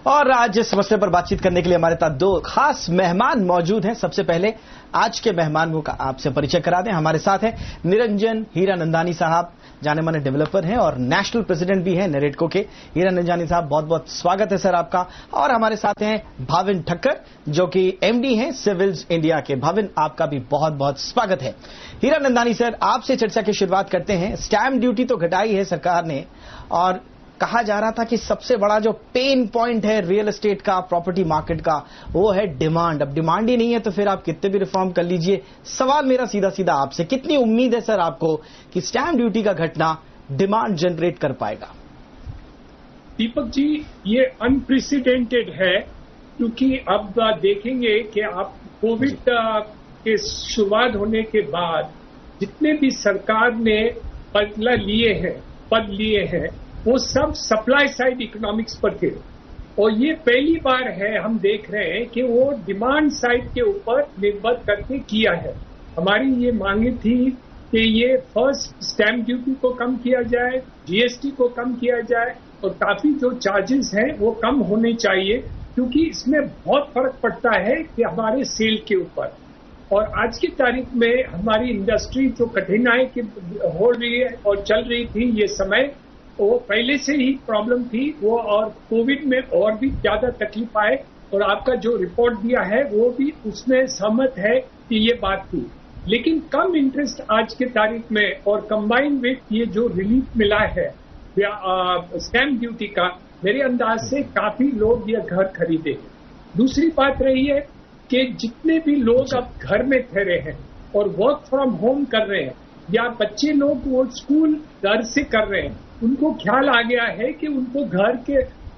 और आज इस मसले पर बातचीत करने के लिए हमारे साथ दो खास मेहमान मौजूद हैं। सबसे पहले आज के मेहमानों का आपसे परिचय करा दें। हमारे साथ हैं निरंजन हीरानंदानी साहब, जाने माने डेवलपर हैं और नेशनल प्रेसिडेंट भी हैं नरेटको के। हीरानंदानी साहब, बहुत बहुत स्वागत है सर आपका। और हमारे साथ हैं भाविन ठक्कर, जो कि एमडी हैं सिविल्स इंडिया के। भाविन, आपका भी बहुत बहुत स्वागत है। हीरानंदानी सर, आपसे चर्चा की शुरुआत करते हैं। स्टैंप ड्यूटी तो घटाई है सरकार ने, और कहा जा रहा था कि सबसे बड़ा जो पेन पॉइंट है रियल एस्टेट का, प्रॉपर्टी मार्केट का, वो है डिमांड। अब डिमांड ही नहीं है तो फिर आप कितने भी रिफॉर्म कर लीजिए। सवाल मेरा सीधा सीधा आपसे, कितनी उम्मीद है सर आपको कि स्टैंप ड्यूटी का घटना डिमांड जनरेट कर पाएगा? दीपक जी, ये अनप्रेसिडेंटेड है, क्योंकि अब देखेंगे कि आप कोविड के शुरुआत होने के बाद जितने भी सरकार ने पद लिए हैं वो सब सप्लाई साइड इकोनॉमिक्स पर थे, और ये पहली बार है हम देख रहे हैं कि वो डिमांड साइड के ऊपर निर्भर करके किया है। हमारी ये मांगे थी कि ये फर्स्ट स्टैंप ड्यूटी को कम किया जाए, जीएसटी को कम किया जाए, और काफी जो चार्जेस हैं वो कम होने चाहिए, क्योंकि इसमें बहुत फर्क पड़ता है कि हमारे सेल के ऊपर। और आज की तारीख में हमारी इंडस्ट्री जो कठिनाई हो रही है और चल रही थी ये समय, वो पहले से ही प्रॉब्लम थी वो, और कोविड में और भी ज्यादा तकलीफ आए। और आपका जो रिपोर्ट दिया है वो भी उसमें सहमत है कि ये बात थी। लेकिन कम इंटरेस्ट आज की तारीख में और कंबाइन विथ ये जो रिलीफ मिला है स्टैंप ड्यूटी का, मेरे अंदाज से काफी लोग ये घर खरीदे। दूसरी बात रही है कि जितने भी लोग अब घर में ठहरे हैं और वर्क फ्रॉम होम कर रहे हैं, या बच्चे लोग वो स्कूल घर से कर रहे हैं, उनको ख्याल आ गया है कि उनको घर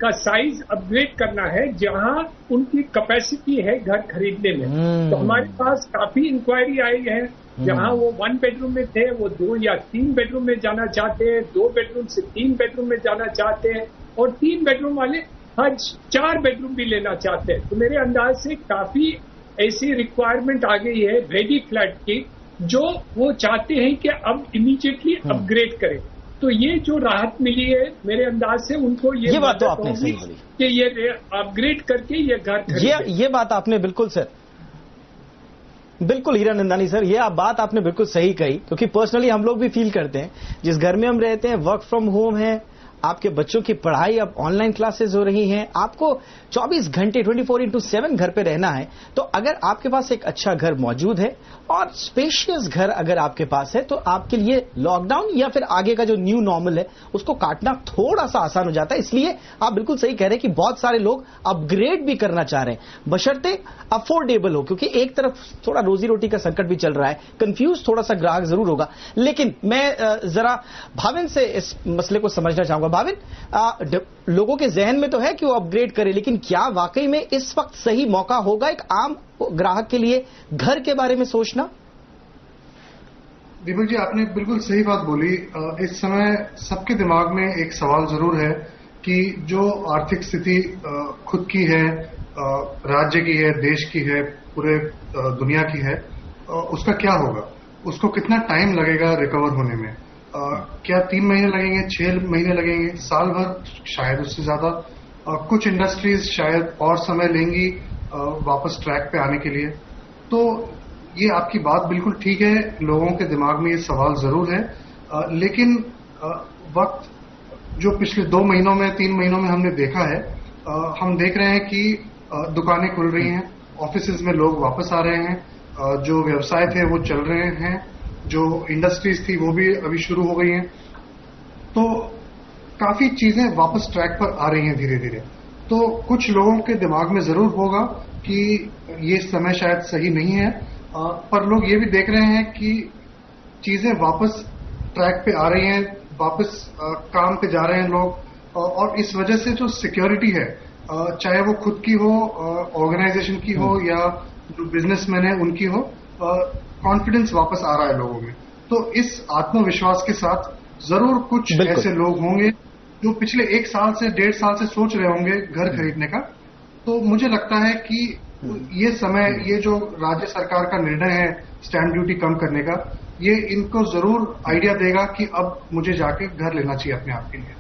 का साइज अपग्रेड करना है जहां उनकी कैपेसिटी है घर खरीदने में। तो हमारे पास काफी इंक्वायरी आई है, जहां वो 1 बेडरूम में थे वो 2 या 3 बेडरूम में जाना चाहते हैं, 2 बेडरूम से 3 बेडरूम में जाना चाहते हैं, और 3 बेडरूम वाले आज 4 बेडरूम भी लेना चाहते हैं। तो मेरे अंदाज से काफी ऐसी रिक्वायरमेंट आ गई है रेडी फ्लैट की, जो वो चाहते हैं कि अब इमीडिएटली अपग्रेड करें। तो ये जो राहत मिली है, मेरे अंदाज से उनको ये बात तो आपने सही बोली कि ये अपग्रेड करके ये घर ये बात आपने बिल्कुल सर, बिल्कुल हीरानंदानी सर, ये बात आपने बिल्कुल सही कही, क्योंकि पर्सनली हम लोग भी फील करते हैं, जिस घर में हम रहते हैं वर्क फ्रॉम होम है, आपके बच्चों की पढ़ाई अब ऑनलाइन क्लासेस हो रही हैं, आपको 24 घंटे 24/7 घर पे रहना है। तो अगर आपके पास एक अच्छा घर मौजूद है और स्पेशियस घर अगर आपके पास है, तो आपके लिए लॉकडाउन या फिर आगे का जो न्यू नॉर्मल है उसको काटना थोड़ा सा आसान हो जाता है। इसलिए आप बिल्कुल सही कह रहे हैं कि बहुत सारे लोग अपग्रेड भी करना चाह रहे हैं, बशर्ते अफोर्डेबल हो, क्योंकि एक तरफ थोड़ा रोजी रोटी का संकट भी चल रहा है, कंफ्यूज थोड़ा सा ग्राहक जरूर होगा। लेकिन मैं जरा भाविन से इस मसले को समझना चाहूंगा। भाविन, लोगों के जहन में तो है कि वो अपग्रेड करे, लेकिन क्या वाकई में इस वक्त सही मौका होगा एक आम ग्राहक के लिए घर के बारे में सोचना? दीपक जी, आपने बिल्कुल सही बात बोली। इस समय सबके दिमाग में एक सवाल जरूर है कि जो आर्थिक स्थिति खुद की है, राज्य की है, देश की है, पूरे दुनिया की है, उसका क्या होगा, उसको कितना टाइम लगेगा रिकवर होने में। क्या 3 महीने लगेंगे, 6 महीने लगेंगे, साल भर, शायद उससे ज्यादा। कुछ इंडस्ट्रीज शायद और समय लेंगी वापस ट्रैक पे आने के लिए। तो ये आपकी बात बिल्कुल ठीक है, लोगों के दिमाग में ये सवाल जरूर है। लेकिन वक्त जो पिछले 2 महीनों में, 3 महीनों में हमने देखा है, हम देख रहे हैं कि दुकानें खुल रही हैं, ऑफिसेज में लोग वापस आ रहे हैं, जो व्यवसाय थे वो चल रहे हैं, जो इंडस्ट्रीज थी वो भी अभी शुरू हो गई हैं। तो काफी चीजें वापस ट्रैक पर आ रही हैं धीरे धीरे। तो कुछ लोगों के दिमाग में जरूर होगा कि ये समय शायद सही नहीं है, पर लोग ये भी देख रहे हैं कि चीजें वापस ट्रैक पे आ रही हैं, वापस काम पे जा रहे हैं लोग, और इस वजह से जो सिक्योरिटी है, चाहे वो खुद की हो, ऑर्गेनाइजेशन की हो, या जो बिजनेसमैन है उनकी हो, कॉन्फिडेंस वापस आ रहा है लोगों में। तो इस आत्मविश्वास के साथ जरूर कुछ ऐसे लोग होंगे जो पिछले 1 साल से 1.5 साल से सोच रहे होंगे घर खरीदने का। तो मुझे लगता है कि ये समय, ये जो राज्य सरकार का निर्णय है स्टैंप ड्यूटी कम करने का, ये इनको जरूर आइडिया देगा कि अब मुझे जाके घर लेना चाहिए अपने आप के लिए।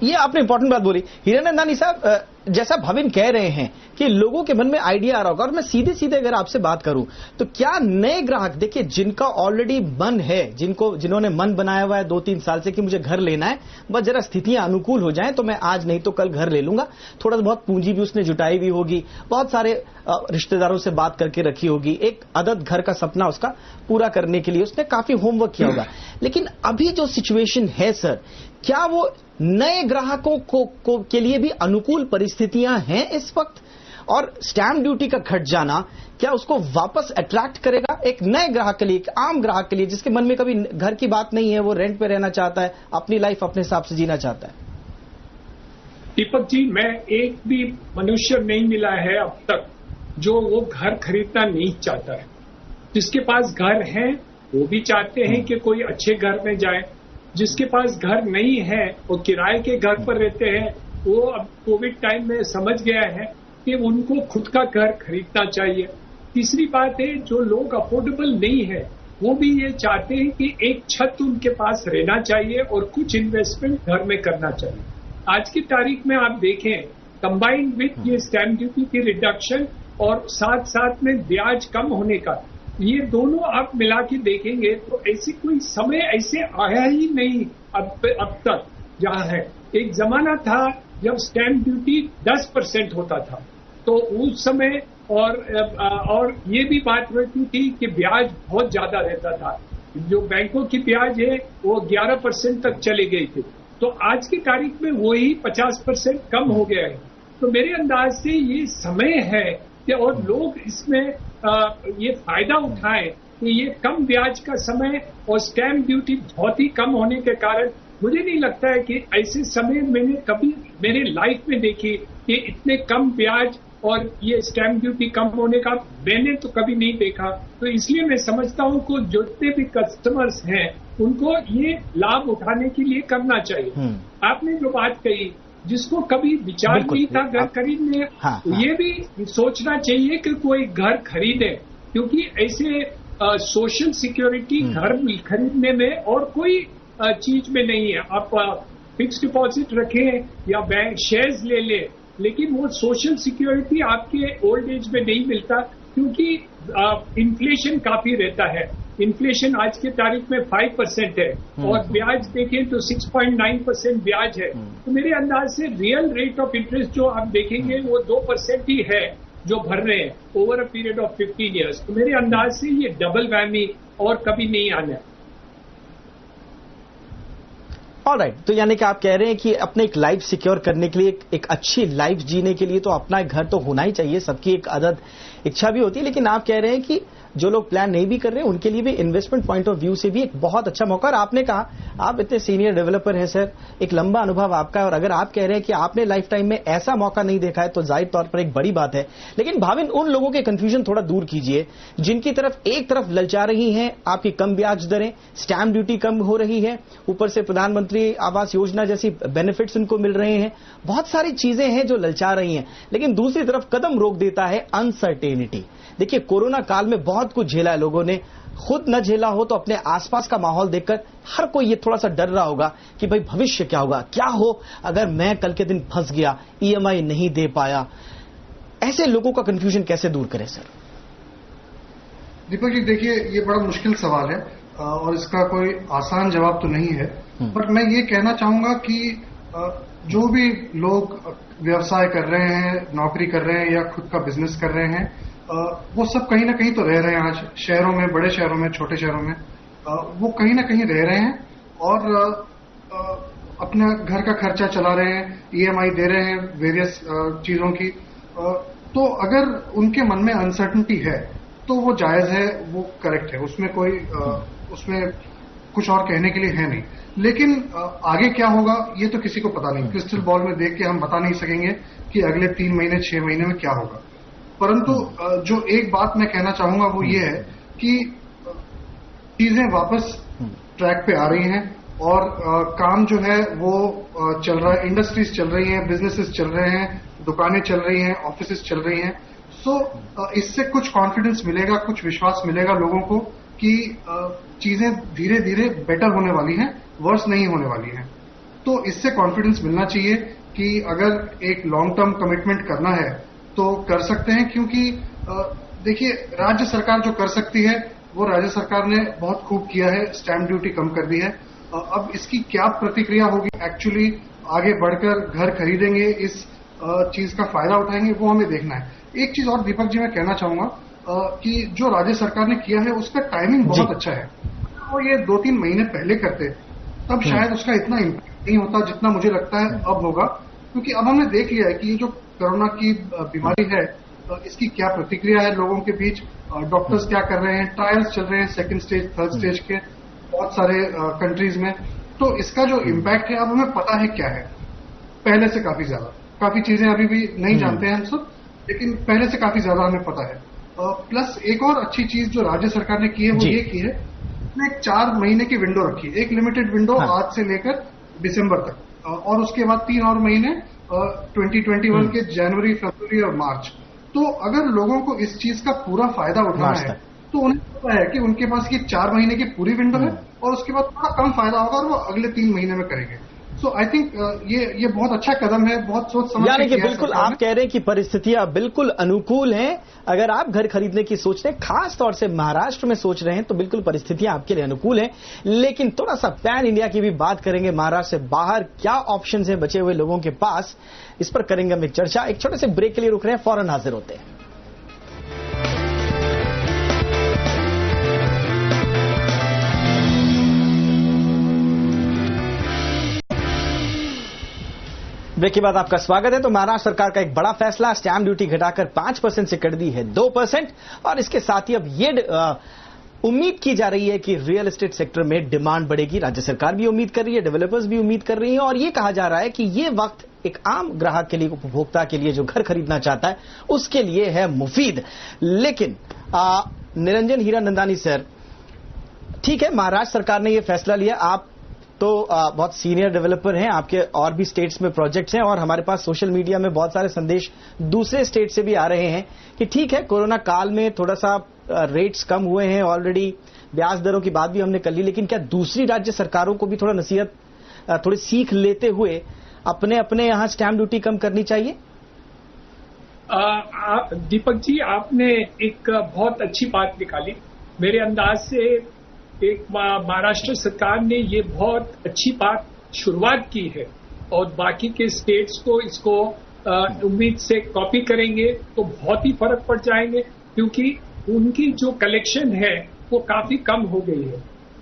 ये आपने इंपॉर्टेंट बात बोली हीरानंदानी साहब, जैसा भाविन कह रहे हैं कि लोगों के मन में आइडिया आ रहा होगा, और मैं सीधे सीधे अगर आपसे बात करूं तो क्या नए ग्राहक, देखिए जिनका ऑलरेडी मन है, जिन्होंने मन बनाया हुआ है 2-3 साल से कि मुझे घर लेना है, बस जरा स्थितियां अनुकूल हो जाएं तो मैं आज नहीं तो कल घर ले लूंगा, थोड़ा बहुत पूंजी भी उसने जुटाई हुई होगी, बहुत सारे रिश्तेदारों से बात करके रखी होगी, एक अदद घर का सपना उसका पूरा करने के लिए उसने काफी होमवर्क किया होगा। लेकिन अभी जो सिचुएशन है सर, क्या वो नए ग्राहकों के लिए भी अनुकूल परिस्थितियां हैं इस वक्त? और स्टैंप ड्यूटी का घट जाना क्या उसको वापस अट्रैक्ट करेगा एक नए ग्राहक के लिए, एक आम ग्राहक के लिए जिसके मन में कभी घर की बात नहीं है, वो रेंट पे रहना चाहता है, अपनी लाइफ अपने हिसाब से जीना चाहता है? दीपक जी, मैं एक भी मनुष्य नहीं मिला है अब तक जो वो घर खरीदना नहीं चाहता है। जिसके पास घर है वो भी चाहते हैं कि कोई अच्छे घर में जाए, जिसके पास घर नहीं है वो किराए के घर पर रहते हैं, वो अब कोविड टाइम में समझ गया है कि उनको खुद का घर खरीदना चाहिए। तीसरी बात है, जो लोग अफोर्डेबल नहीं है वो भी ये चाहते हैं कि एक छत उनके पास रहना चाहिए और कुछ इन्वेस्टमेंट घर में करना चाहिए। आज की तारीख में आप देखें, कंबाइंड विथ ये स्टैंप ड्यूटी की रिडक्शन और साथ साथ में ब्याज कम होने का, ये दोनों आप मिला के देखेंगे तो ऐसी कोई समय ऐसे आया ही नहीं अब तक जहां है। एक जमाना था जब स्टैंप ड्यूटी 10% होता था, तो उस समय और ये भी बात रहती थी कि ब्याज बहुत ज्यादा रहता था। जो बैंकों की ब्याज है वो 11% तक चले गई थी, तो आज की तारीख में वही 50% कम हो गया है। तो मेरे अंदाज से ये समय है कि और लोग इसमें ये फायदा उठाएं कि ये कम ब्याज का समय और स्टैंप ड्यूटी बहुत ही कम होने के कारण मुझे नहीं लगता है कि ऐसे समय मैंने कभी मेरे लाइफ में देखी कि इतने कम ब्याज और ये स्टैंप ड्यूटी कम होने का मैंने तो कभी नहीं देखा। तो इसलिए मैं समझता हूं कि जितने भी कस्टमर्स हैं उनको ये लाभ उठाने के लिए करना चाहिए। आपने जो बात कही, जिसको कभी विचार नहीं था घर खरीदने, ये भी सोचना चाहिए कि कोई घर खरीदे, क्योंकि ऐसे सोशल सिक्योरिटी घर खरीदने में और कोई चीज में नहीं है। आप फिक्स डिपॉजिट रखें या बैंक शेयर्स ले लें, लेकिन वो सोशल सिक्योरिटी आपके ओल्ड एज में नहीं मिलता, क्योंकि इन्फ्लेशन काफी रहता है। इन्फ्लेशन आज की तारीख में 5% है और ब्याज देखें तो 6.9% ब्याज है। तो मेरे अंदाज से रियल रेट ऑफ इंटरेस्ट जो आप देखेंगे वो 2% ही है जो भर रहे हैं over a period of 15 years. तो मेरे अंदाज से ये डबल वैमी और कभी नहीं आना। ऑलराइट, तो यानी कि आप कह रहे हैं कि अपने एक लाइफ सिक्योर करने के लिए, एक अच्छी लाइफ जीने के लिए तो अपना एक घर तो होना ही चाहिए, सबकी एक अदद इच्छा भी होती है। लेकिन आप कह रहे हैं कि जो लोग प्लान नहीं भी कर रहे हैं उनके लिए भी इन्वेस्टमेंट पॉइंट ऑफ व्यू से भी एक बहुत अच्छा मौका। और आपने कहा आप इतने सीनियर डेवलपर हैं सर, एक लंबा अनुभव आपका है, और अगर आप कह रहे हैं कि आपने लाइफ टाइम में ऐसा मौका नहीं देखा है तो जाहिर तौर पर एक बड़ी बात है। लेकिन भाविन, उन लोगों के कंफ्यूजन थोड़ा दूर कीजिए जिनकी एक तरफ ललचा रही हैं आपकी कम ब्याज दरें, स्टैंप ड्यूटी कम हो रही है, ऊपर से प्रधानमंत्री आवास योजना जैसी बेनिफिट्स उनको मिल रहे हैं, बहुत सारी चीजें हैं जो ललचा रही हैं। लेकिन दूसरी तरफ कदम रोक देता है अनसर्टेनिटी। देखिए, कोरोना काल में बहुत कुछ झेला है लोगों ने, खुद न झेला हो तो अपने आसपास का माहौल देखकर हर कोई ये थोड़ा सा डर रहा होगा कि भाई भविष्य क्या होगा, क्या हो अगर मैं कल के दिन फंस गया, ईएमआई नहीं दे पाया। ऐसे लोगों का कंफ्यूजन कैसे दूर करें सर? दीपक जी, देखिए ये बड़ा मुश्किल सवाल है और इसका कोई आसान जवाब तो नहीं है, पर मैं ये कहना चाहूंगा कि जो भी लोग व्यवसाय कर रहे हैं, नौकरी कर रहे हैं या खुद का बिजनेस कर रहे हैं, वो सब कहीं ना कहीं तो रह रहे हैं। आज शहरों में, बड़े शहरों में, छोटे शहरों में वो कहीं ना कहीं रह रहे हैं और अपना घर का खर्चा चला रहे हैं, ईएमआई दे रहे हैं वेरियस चीजों की। तो अगर उनके मन में अनसर्टेनिटी है तो वो जायज है, वो करेक्ट है, उसमें कुछ और कहने के लिए है नहीं। लेकिन आगे क्या होगा ये तो किसी को पता नहीं। क्रिस्टल बॉल में देख के हम बता नहीं सकेंगे कि अगले 3 महीने 6 महीने में क्या होगा। परंतु जो एक बात मैं कहना चाहूंगा वो ये है कि चीजें वापस ट्रैक पे आ रही हैं और काम जो है वो चल रहा है, इंडस्ट्रीज चल रही हैं, बिजनेसेस चल रहे हैं, दुकानें चल रही हैं, ऑफिसेस चल रही हैं। सो इससे कुछ कॉन्फिडेंस मिलेगा, कुछ विश्वास मिलेगा लोगों को कि चीजें धीरे धीरे बेटर होने वाली हैं, वर्स नहीं होने वाली हैं। तो इससे कॉन्फिडेंस मिलना चाहिए कि अगर एक लॉन्ग टर्म कमिटमेंट करना है तो कर सकते हैं, क्योंकि देखिए राज्य सरकार जो कर सकती है वो राज्य सरकार ने बहुत खूब किया है, स्टैंप ड्यूटी कम कर दी है। अब इसकी क्या प्रतिक्रिया होगी, एक्चुअली आगे बढ़कर घर खरीदेंगे, इस चीज का फायदा उठाएंगे, वो हमें देखना है। एक चीज और दीपक जी मैं कहना चाहूंगा कि जो राज्य सरकार ने किया है उसका टाइमिंग बहुत अच्छा है। वो ये 2-3 महीने पहले करते तब शायद उसका इतना इम्पैक्ट नहीं होता जितना मुझे लगता है अब होगा, क्योंकि अब हमने देख लिया है कि ये जो कोरोना की बीमारी है इसकी क्या प्रतिक्रिया है लोगों के बीच, डॉक्टर्स क्या कर रहे हैं, ट्रायल्स चल रहे हैं सेकंड स्टेज थर्ड स्टेज के बहुत सारे कंट्रीज में। तो इसका जो इम्पैक्ट है अब हमें पता है क्या है, पहले से काफी ज्यादा। काफी चीजें अभी भी नहीं जानते हैं हम सब, लेकिन पहले से काफी ज्यादा हमें पता है। प्लस एक और अच्छी चीज जो राज्य सरकार ने की है वो ये की है, उसने एक 4 महीने की विंडो रखी है, एक लिमिटेड विंडो आज से लेकर दिसंबर तक, और उसके बाद 3 और महीने 2021 के जनवरी, फरवरी और मार्च। तो अगर लोगों को इस चीज का पूरा फायदा उठाना है तो उन्हें पता है कि उनके पास ये 4 महीने की पूरी विंडो है और उसके बाद थोड़ा कम फायदा होगा और वो अगले 3 महीने में करेंगे। सो आई थिंक ये बहुत अच्छा कदम है, बहुत सोच समझ यानी कि बिल्कुल आप कह रहे हैं कि परिस्थितियां बिल्कुल अनुकूल हैं। अगर आप घर खरीदने की सोच रहे हैं, खास तौर से महाराष्ट्र में सोच रहे हैं, तो बिल्कुल परिस्थितियां आपके लिए अनुकूल हैं। लेकिन थोड़ा सा पैन इंडिया की भी बात करेंगे, महाराष्ट्र से बाहर क्या ऑप्शंस हैं बचे हुए लोगों के पास, इस पर करेंगे हम एक चर्चा। एक छोटे से ब्रेक के लिए रुक रहे हैं, फौरन हाजिर होते हैं। ब्रेक के बाद आपका स्वागत है। तो महाराष्ट्र सरकार का एक बड़ा फैसला, स्टैंप ड्यूटी घटाकर 5% से कर दी है 2%, और इसके साथ ही अब ये उम्मीद की जा रही है कि रियल एस्टेट सेक्टर में डिमांड बढ़ेगी। राज्य सरकार भी उम्मीद कर रही है, डेवलपर्स भी उम्मीद कर रही हैं, और ये कहा जा रहा है कि ये वक्त एक आम ग्राहक के लिए, उपभोक्ता के लिए जो घर खरीदना चाहता है उसके लिए है मुफीद। लेकिन निरंजन हीरानंदानी सर, ठीक है महाराष्ट्र सरकार ने यह फैसला लिया, आप तो बहुत सीनियर डेवलपर हैं, आपके और भी स्टेट्स में प्रोजेक्ट्स हैं, और हमारे पास सोशल मीडिया में बहुत सारे संदेश दूसरे स्टेट से भी आ रहे हैं कि ठीक है कोरोना काल में थोड़ा सा रेट्स कम हुए हैं, ऑलरेडी ब्याज दरों की बात भी हमने कर ली, लेकिन क्या दूसरी राज्य सरकारों को भी थोड़ा नसीहत, थोड़ी सीख लेते हुए अपने अपने यहां स्टैंप ड्यूटी कम करनी चाहिए? दीपक जी, आपने एक बहुत अच्छी बात निकाली। मेरे अंदाज से एक महाराष्ट्र सरकार ने ये बहुत अच्छी बात शुरुआत की है, और बाकी के स्टेट्स को इसको उम्मीद से कॉपी करेंगे तो बहुत ही फर्क पड़ जाएंगे, क्योंकि उनकी जो कलेक्शन है वो काफी कम हो गई है।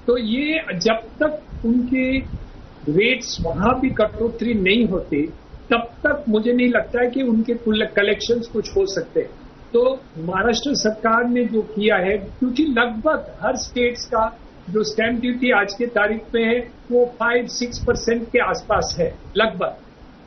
तो ये जब तक उनके रेट्स वहां भी कटौती नहीं होती तब तक मुझे नहीं लगता है कि उनके कलेक्शंस कुछ हो सकते। तो महाराष्ट्र सरकार ने जो किया है, क्योंकि लगभग हर स्टेट्स का जो स्टैंप ड्यूटी आज के तारीख पे है वो 5-6% के आसपास है लगभग,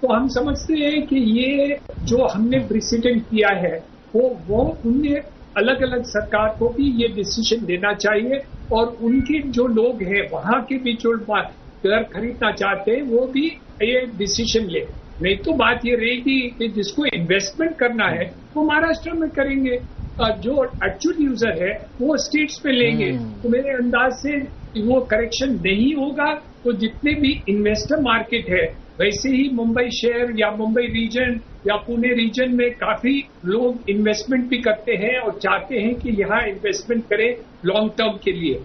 तो हम समझते हैं कि ये जो हमने प्रेसिडेंट किया है वो उन्हें अलग अलग सरकार को भी ये डिसीजन लेना चाहिए, और उनके जो लोग हैं वहां के भी जो घर खरीदना चाहते हैं वो भी ये डिसीजन ले। नहीं तो बात ये रहेगी कि जिसको इन्वेस्टमेंट करना है वो महाराष्ट्र में करेंगे, जो एक्चुअल यूजर है वो स्टेट्स पे लेंगे। तो मेरे अंदाज से वो करेक्शन नहीं होगा। तो जितने भी इन्वेस्टर मार्केट है, वैसे ही मुंबई शहर या मुंबई रीजन या पुणे रीजन में काफी लोग इन्वेस्टमेंट भी करते हैं और चाहते हैं कि यहाँ इन्वेस्टमेंट करें लॉन्ग टर्म के लिए।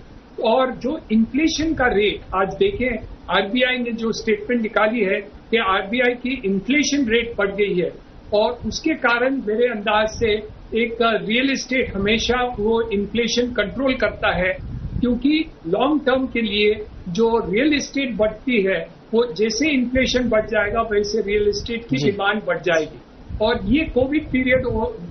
और जो इन्फ्लेशन का रेट आज देखें, आरबीआई ने जो स्टेटमेंट निकाली है कि आरबीआई की इन्फ्लेशन रेट बढ़ गई है, और उसके कारण मेरे अंदाज से एक रियल एस्टेट हमेशा वो इन्फ्लेशन कंट्रोल करता है, क्योंकि लॉन्ग टर्म के लिए जो रियल एस्टेट बढ़ती है वो जैसे इन्फ्लेशन बढ़ जाएगा वैसे रियल एस्टेट की डिमांड बढ़ जाएगी। और ये कोविड पीरियड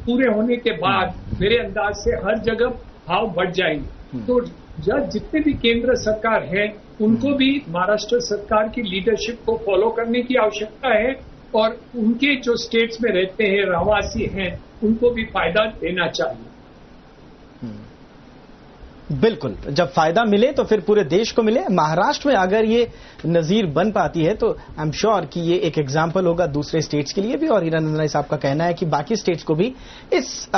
पूरे होने के बाद मेरे अंदाज से हर जगह भाव बढ़ जाएंगे। तो जितने भी केंद्र सरकार है उनको भी महाराष्ट्र सरकार की लीडरशिप को फॉलो करने की आवश्यकता है, और उनके जो स्टेट्स में रहते हैं रहवासी हैं उनको भी फायदा देना चाहिए। बिल्कुल, जब फायदा मिले तो फिर पूरे देश को मिले। महाराष्ट्र में अगर ये नजीर बन पाती है तो आई एम श्योर कि ये एक एग्जाम्पल होगा दूसरे स्टेट्स के लिए भी, और हीरानंदानी साहब का कहना है कि बाकी स्टेट्स को भी इस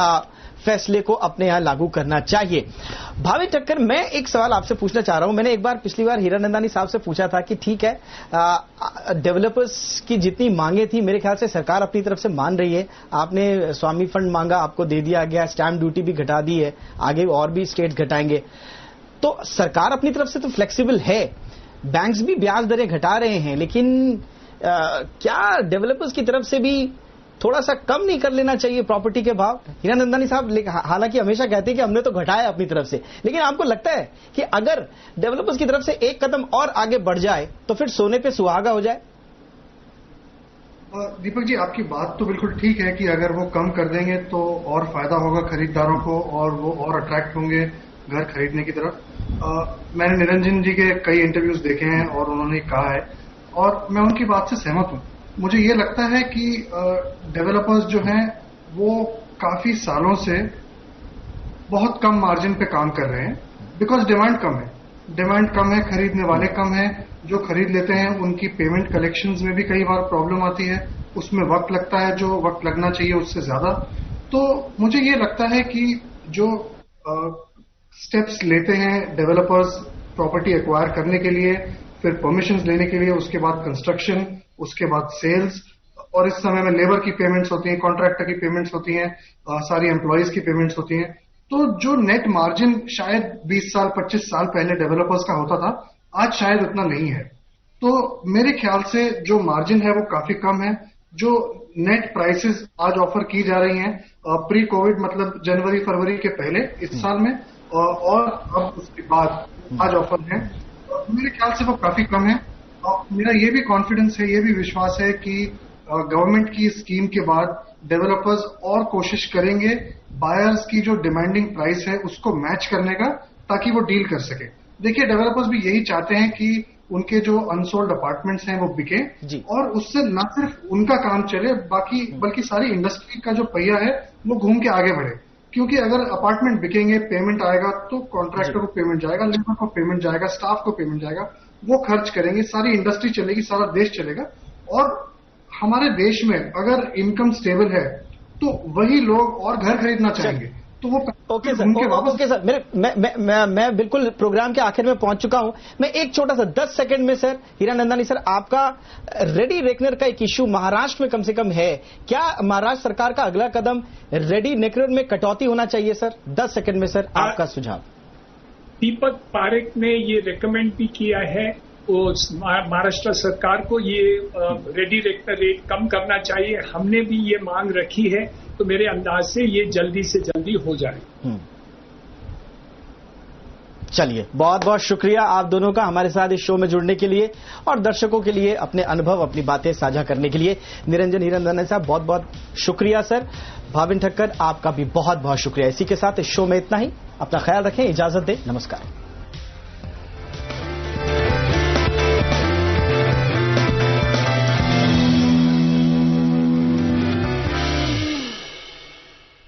फैसले को अपने यहां लागू करना चाहिए। भाविन ठक्कर, मैं एक सवाल आपसे पूछना चाह रहा हूं। मैंने एक बार पिछली बार हीरानंदानी साहब से पूछा था कि ठीक है, डेवलपर्स की जितनी मांगे थी मेरे ख्याल से सरकार अपनी तरफ से मान रही है। आपने स्वामी फंड मांगा, आपको दे दिया गया, स्टैंप ड्यूटी भी घटा दी है, आगे और भी स्टेट्स घटाएंगे। तो सरकार अपनी तरफ से तो फ्लेक्सिबल है, बैंक्स भी ब्याज दरें घटा रहे हैं, लेकिन क्या डेवलपर्स की तरफ से भी थोड़ा सा कम नहीं कर लेना चाहिए प्रॉपर्टी के भाव? हीरानंदानी साहब हालांकि हमेशा कहते हैं कि हमने तो घटाया अपनी तरफ से, लेकिन आपको लगता है कि अगर डेवलपर्स की तरफ से एक कदम और आगे बढ़ जाए तो फिर सोने पे सुहागा हो जाए? दीपक जी, आपकी बात तो बिल्कुल ठीक है कि अगर वो कम कर देंगे तो और फायदा होगा खरीदारों को और वो और अट्रैक्ट होंगे घर खरीदने की तरफ। मैंने निरंजन जी के कई इंटरव्यूज देखे हैं और उन्होंने कहा है, और मैं उनकी बात से सहमत हूं। मुझे ये लगता है कि डेवलपर्स जो हैं वो काफी सालों से बहुत कम मार्जिन पे काम कर रहे हैं, बिकॉज डिमांड कम है, खरीदने वाले कम है। जो खरीद लेते हैं उनकी पेमेंट कलेक्शंस में भी कई बार प्रॉब्लम आती है, उसमें वक्त लगता है, जो वक्त लगना चाहिए उससे ज्यादा। तो मुझे ये लगता है कि जो स्टेप्स लेते हैं डेवलपर्स प्रॉपर्टी एक्वायर करने के लिए, फिर परमिशंस लेने के लिए, उसके बाद कंस्ट्रक्शन, उसके बाद सेल्स, और इस समय में लेबर की पेमेंट्स होती हैं, कॉन्ट्रैक्टर की पेमेंट्स होती हैं, सारी एम्प्लॉयज की पेमेंट्स होती हैं। तो जो नेट मार्जिन शायद 20 साल 25 साल पहले डेवलपर्स का होता था, आज शायद उतना नहीं है। तो मेरे ख्याल से जो मार्जिन है वो काफी कम है। जो नेट प्राइसेस आज ऑफर की जा रही हैं प्री कोविड, मतलब जनवरी फरवरी के पहले इस साल में, और अब उसके बाद आज ऑफर है, मेरे ख्याल से वो काफी कम है। मेरा ये भी कॉन्फिडेंस है, ये भी विश्वास है कि गवर्नमेंट की स्कीम के बाद डेवलपर्स और कोशिश करेंगे बायर्स की जो डिमांडिंग प्राइस है उसको मैच करने का, ताकि वो डील कर सके। देखिए, डेवलपर्स भी यही चाहते हैं कि उनके जो अनसोल्ड अपार्टमेंट्स हैं वो बिके, और उससे न सिर्फ उनका काम चले बल्कि सारी इंडस्ट्री का जो पहिया है वो घूम के आगे बढ़े। क्योंकि अगर अपार्टमेंट बिकेंगे, पेमेंट आएगा, तो कॉन्ट्रैक्टर को पेमेंट जाएगा, लेबर को पेमेंट जाएगा, स्टाफ को पेमेंट जाएगा, वो खर्च करेंगे, सारी इंडस्ट्री चलेगी, सारा देश चलेगा। और हमारे देश में अगर इनकम स्टेबल है तो वही लोग और घर खरीदना चाहेंगे। तो वो ओके सर, मैं बिल्कुल प्रोग्राम के आखिर में पहुंच चुका हूं। मैं एक छोटा सा 10 सेकंड में सर, हीरानंदानी सर, आपका रेडी रेकनर का एक इश्यू महाराष्ट्र में कम से कम है, क्या महाराष्ट्र सरकार का अगला कदम रेडी रेकनर में कटौती होना चाहिए सर? 10 सेकंड में सर आपका सुझाव। दीपक पारेख ने ये रिकमेंड भी किया है महाराष्ट्र सरकार को, ये रेडी रेकनर रेट कम करना चाहिए। हमने भी ये मांग रखी है, तो मेरे अंदाज से ये जल्दी से जल्दी हो जाए। चलिए, बहुत बहुत शुक्रिया आप दोनों का हमारे साथ इस शो में जुड़ने के लिए और दर्शकों के लिए अपने अनुभव, अपनी बातें साझा करने के लिए। निरंजन हीरानंदानी साहब, बहुत बहुत शुक्रिया सर। भाविन ठक्कर, आपका भी बहुत बहुत शुक्रिया। इसी के साथ इस शो में इतना ही। अपना ख्याल रखें, इजाजत दें, नमस्कार।